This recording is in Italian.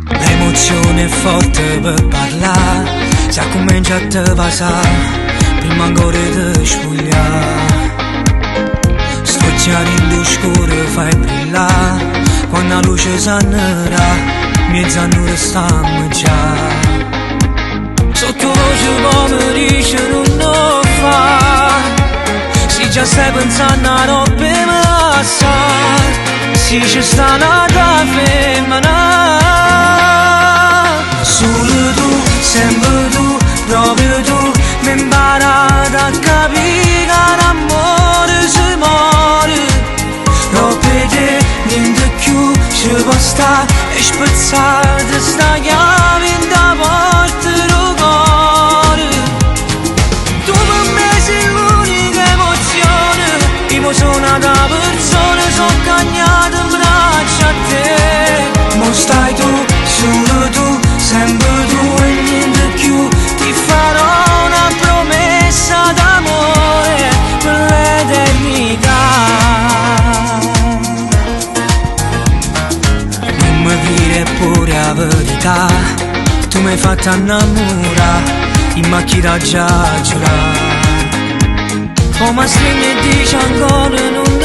L'emozione è forte per parlare, se comincia a te passare prima ancora di sfogliare. Sto chiarendo scuro fai brillare, quando la luce s'annera, mezz'anno stiamo già. Sottovoce poi mi dice non lo fa, se già stai pensando a roba mi assai, se ci sta una tua femmina. Solo tu, sempre tu, proprio tu, mi hai imparato a capire che l'amore si muore. Proprio te, niente più ci può stare, e spezzare sta chiave in da porta del cuore. Tu per me sei l'unica emozione, io sono una persona, sono cagnato in braccio a te. Mo stai tu, solo tu, sempre tu e niente più. Ti farò una promessa d'amore per l'eternità. Non mi dire pure la verità, tu mi hai fatto innamorare, in macchina già giurare. Oh ma stringi e dici ancora non